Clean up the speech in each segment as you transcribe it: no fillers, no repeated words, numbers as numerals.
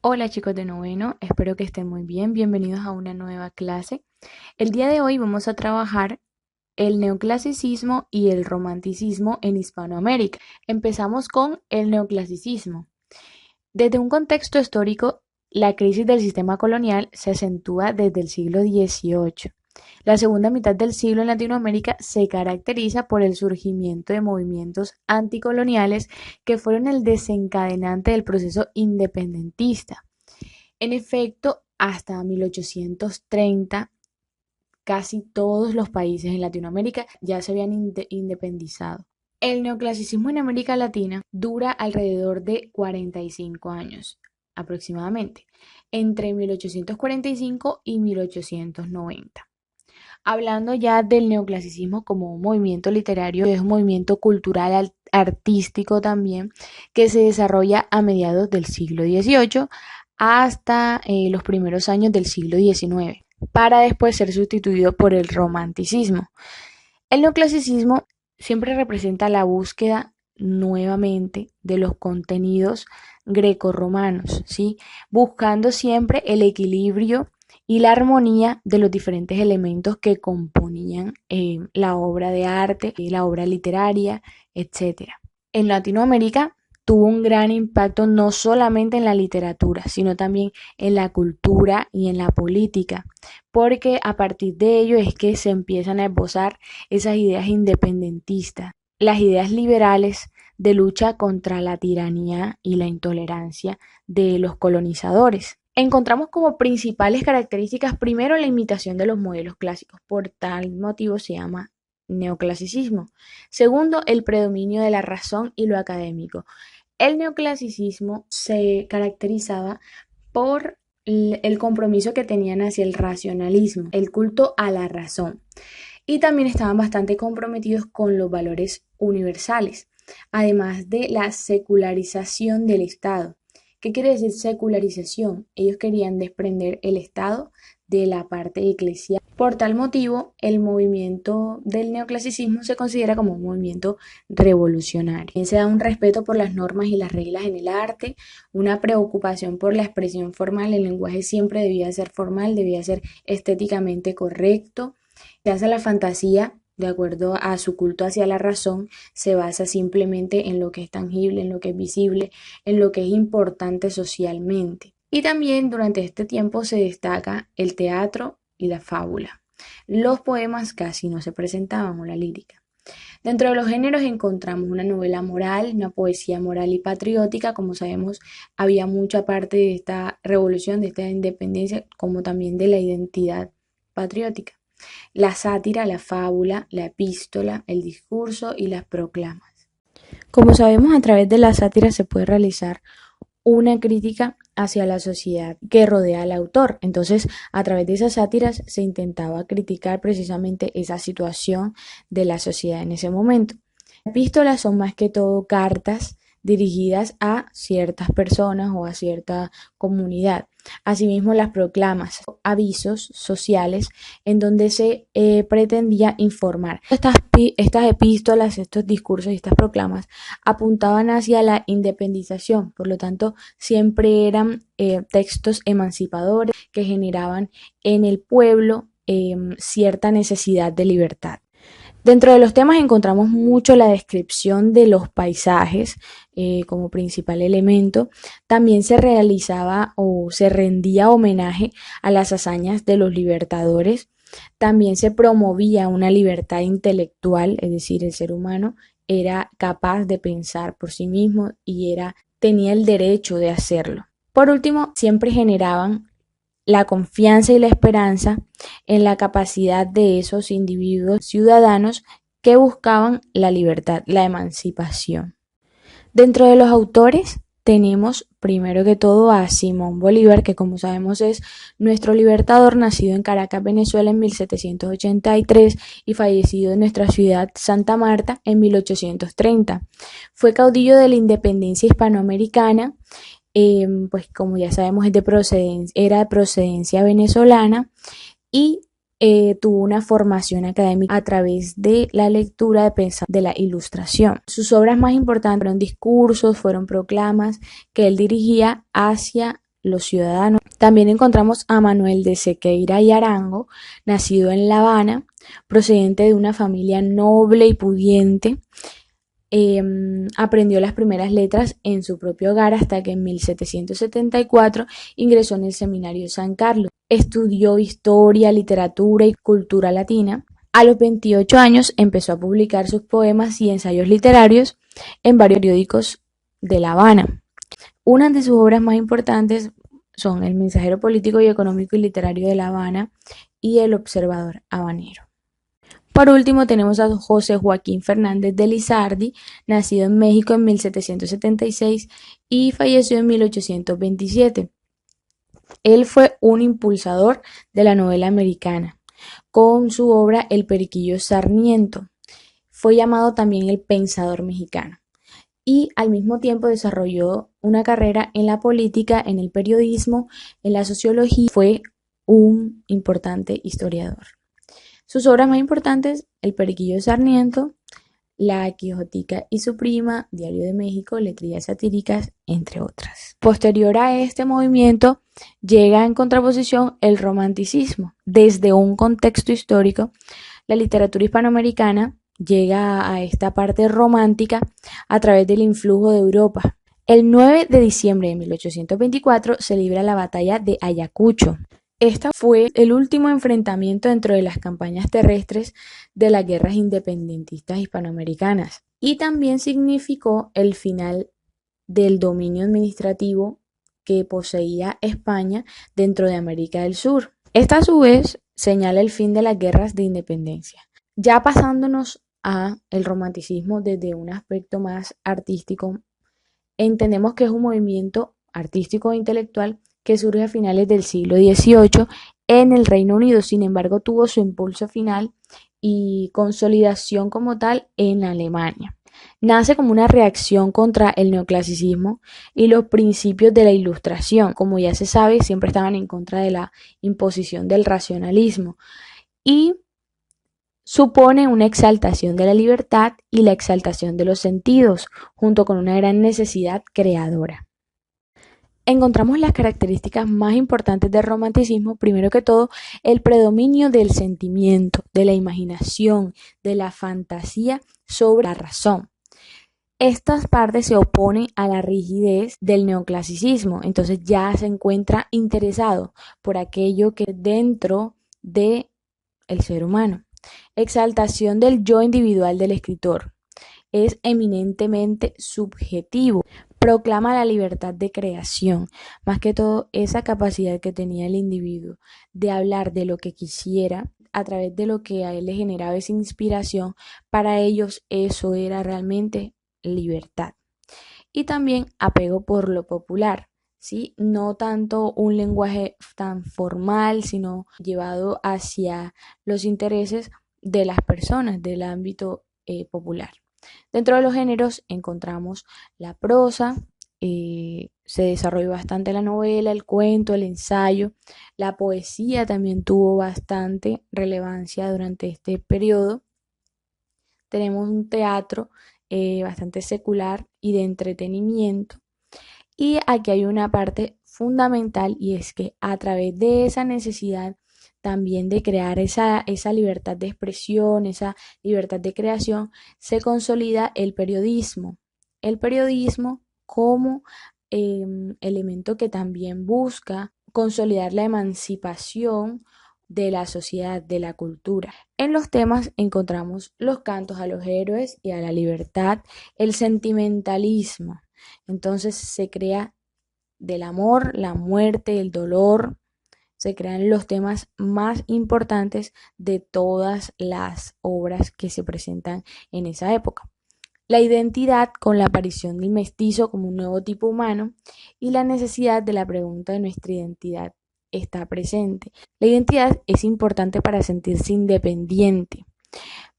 Hola chicos de noveno, espero que estén muy bien. Bienvenidos a una nueva clase. El día de hoy vamos a trabajar el neoclasicismo y el romanticismo en Hispanoamérica. Empezamos con el neoclasicismo. Desde un contexto histórico, la crisis del sistema colonial se acentúa desde el siglo XVIII. La segunda mitad del siglo en Latinoamérica se caracteriza por el surgimiento de movimientos anticoloniales que fueron el desencadenante del proceso independentista. En efecto, hasta 1830, casi todos los países en Latinoamérica ya se habían independizado. El neoclasicismo en América Latina dura alrededor de 45 años aproximadamente, entre 1845 y 1890. Hablando ya del neoclasicismo como un movimiento literario, es un movimiento cultural artístico también que se desarrolla a mediados del siglo XVIII hasta los primeros años del siglo XIX, para después ser sustituido por el romanticismo. El neoclasicismo siempre representa la búsqueda nuevamente de los contenidos grecorromanos, ¿sí? Buscando siempre el equilibrio y la armonía de los diferentes elementos que componían la obra de arte, la obra literaria, etcétera. En Latinoamérica tuvo un gran impacto no solamente en la literatura, sino también en la cultura y en la política, porque a partir de ello es que se empiezan a esbozar esas ideas independentistas, las ideas liberales de lucha contra la tiranía y la intolerancia de los colonizadores. Encontramos como principales características primero la imitación de los modelos clásicos, por tal motivo se llama neoclasicismo. Segundo, el predominio de la razón y lo académico. El neoclasicismo se caracterizaba por el compromiso que tenían hacia el racionalismo, el culto a la razón. Y también estaban bastante comprometidos con los valores universales, además de la secularización del Estado. ¿Qué quiere decir secularización? Ellos querían desprender el Estado de la parte eclesial. Por tal motivo, el movimiento del neoclasicismo se considera como un movimiento revolucionario. También se da un respeto por las normas y las reglas en el arte, una preocupación por la expresión formal. El lenguaje siempre debía ser formal, debía ser estéticamente correcto. Se hace la fantasía de acuerdo a su culto hacia la razón, se basa simplemente en lo que es tangible, en lo que es visible, en lo que es importante socialmente. Y también durante este tiempo se destaca el teatro y la fábula. Los poemas casi no se presentaban, o la lírica. Dentro de los géneros encontramos una novela moral, una poesía moral y patriótica. Como sabemos, había mucha parte de esta revolución, de esta independencia, como también de la identidad patriótica. La sátira, la fábula, la epístola, el discurso y las proclamas. Como sabemos, a través de la sátira se puede realizar una crítica hacia la sociedad que rodea al autor. Entonces, a través de esas sátiras se intentaba criticar precisamente esa situación de la sociedad en ese momento. Las epístolas son más que todo cartas dirigidas a ciertas personas o a cierta comunidad. Asimismo, las proclamas, avisos sociales en donde se pretendía informar. Estas epístolas, estos discursos y estas proclamas apuntaban hacia la independización, por lo tanto, siempre eran textos emancipadores que generaban en el pueblo cierta necesidad de libertad. Dentro de los temas encontramos mucho la descripción de los paisajes como principal elemento. También se realizaba o se rendía homenaje a las hazañas de los libertadores. También se promovía una libertad intelectual, es decir, el ser humano era capaz de pensar por sí mismo y tenía el derecho de hacerlo. Por último, siempre generaban la confianza y la esperanza en la capacidad de esos individuos ciudadanos que buscaban la libertad, la emancipación. Dentro de los autores tenemos primero que todo a Simón Bolívar, que como sabemos es nuestro libertador, nacido en Caracas, Venezuela en 1783 y fallecido en nuestra ciudad Santa Marta en 1830. Fue caudillo de la independencia hispanoamericana. Pues como ya sabemos era de procedencia venezolana y tuvo una formación académica a través de la lectura de la Ilustración. Sus obras más importantes fueron discursos, fueron proclamas que él dirigía hacia los ciudadanos. También encontramos a Manuel de Sequeira y Arango, nacido en La Habana, procedente de una familia noble y pudiente. Aprendió las primeras letras en su propio hogar hasta que en 1774 ingresó en el Seminario San Carlos. Estudió historia, literatura y cultura latina. A los 28 años empezó a publicar sus poemas y ensayos literarios en varios periódicos de La Habana. Una de sus obras más importantes son El Mensajero Político y Económico y Literario de La Habana y El Observador Habanero. Por último tenemos a José Joaquín Fernández de Lizardi, nacido en México en 1776 y falleció en 1827. Él fue un impulsador de la novela americana, con su obra El Periquillo Sarniento. Fue llamado también el pensador mexicano y al mismo tiempo desarrolló una carrera en la política, en el periodismo, en la sociología. Fue un importante historiador. Sus obras más importantes, El Periquillo Sarniento, La Quijotica y su prima, Diario de México, Letrillas satíricas, entre otras. Posterior a este movimiento, llega en contraposición el romanticismo. Desde un contexto histórico, la literatura hispanoamericana llega a esta parte romántica a través del influjo de Europa. El 9 de diciembre de 1824 se libra la batalla de Ayacucho. Esta fue el último enfrentamiento dentro de las campañas terrestres de las guerras independentistas hispanoamericanas y también significó el final del dominio administrativo que poseía España dentro de América del Sur. Esta a su vez señala el fin de las guerras de independencia. Ya pasándonos a el romanticismo desde un aspecto más artístico, entendemos que es un movimiento artístico e intelectual que surge a finales del siglo XVIII en el Reino Unido. Sin embargo, tuvo su impulso final y consolidación como tal en Alemania. Nace como una reacción contra el neoclasicismo y los principios de la Ilustración. Como ya se sabe, siempre estaban en contra de la imposición del racionalismo y supone una exaltación de la libertad y la exaltación de los sentidos, junto con una gran necesidad creadora. Encontramos las características más importantes del romanticismo, primero que todo, el predominio del sentimiento, de la imaginación, de la fantasía sobre la razón. Estas partes se oponen a la rigidez del neoclasicismo, entonces ya se encuentra interesado por aquello que dentro del ser humano. Exaltación del yo individual del escritor. Es eminentemente subjetivo. Proclama la libertad de creación, más que todo esa capacidad que tenía el individuo de hablar de lo que quisiera a través de lo que a él le generaba esa inspiración. Para ellos eso era realmente libertad. Y también apego por lo popular, ¿sí? No tanto un lenguaje tan formal, sino llevado hacia los intereses de las personas del ámbito popular. Dentro de los géneros encontramos la prosa, se desarrolló bastante la novela, el cuento, el ensayo, la poesía también tuvo bastante relevancia durante este periodo. Tenemos un teatro bastante secular y de entretenimiento. Y aquí hay una parte fundamental y es que a través de esa necesidad también de crear esa libertad de expresión, esa libertad de creación, se consolida el periodismo. El periodismo como elemento que también busca consolidar la emancipación de la sociedad, de la cultura. En los temas encontramos los cantos a los héroes y a la libertad, el sentimentalismo. Entonces se crea del amor, la muerte, el dolor, se crean los temas más importantes de todas las obras que se presentan en esa época. La identidad con la aparición del mestizo como un nuevo tipo humano y la necesidad de la pregunta de nuestra identidad está presente. La identidad es importante para sentirse independiente.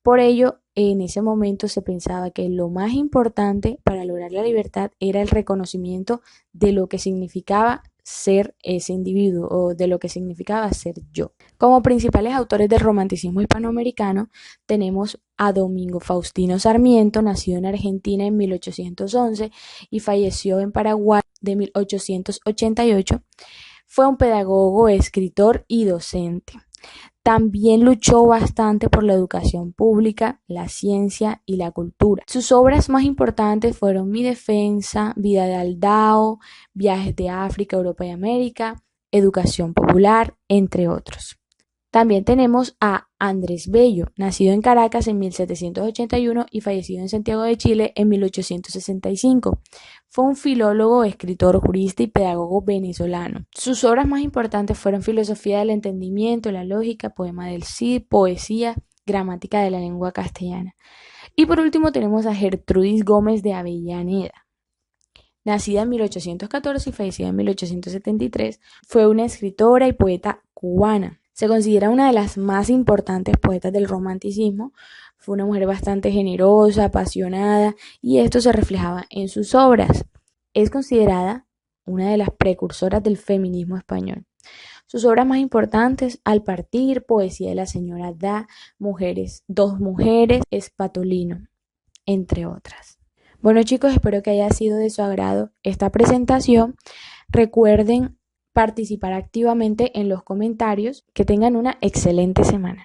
Por ello, en ese momento se pensaba que lo más importante para lograr la libertad era el reconocimiento de lo que significaba ser ese individuo o de lo que significaba ser yo. Como principales autores del romanticismo hispanoamericano tenemos a Domingo Faustino Sarmiento, nacido en Argentina en 1811 y falleció en Paraguay de 1888. Fue un pedagogo, escritor y docente. También luchó bastante por la educación pública, la ciencia y la cultura. Sus obras más importantes fueron Mi defensa, Vida de Aldao, Viajes de África, Europa y América, Educación popular, entre otros. También tenemos a Andrés Bello, nacido en Caracas en 1781 y fallecido en Santiago de Chile en 1865. Fue un filólogo, escritor, jurista y pedagogo venezolano. Sus obras más importantes fueron Filosofía del Entendimiento, La Lógica, Poema del Cid, Poesía, Gramática de la Lengua Castellana. Y por último tenemos a Gertrudis Gómez de Avellaneda. Nacida en 1814 y fallecida en 1873, fue una escritora y poeta cubana. Se considera una de las más importantes poetas del romanticismo. Fue una mujer bastante generosa, apasionada, y esto se reflejaba en sus obras. Es considerada una de las precursoras del feminismo español. Sus obras más importantes: Al partir, Poesía de la señora Da, Mujeres, Dos mujeres, Espatolino, entre otras. Bueno, chicos, espero que haya sido de su agrado esta presentación. Recuerden participar activamente en los comentarios. Que tengan una excelente semana.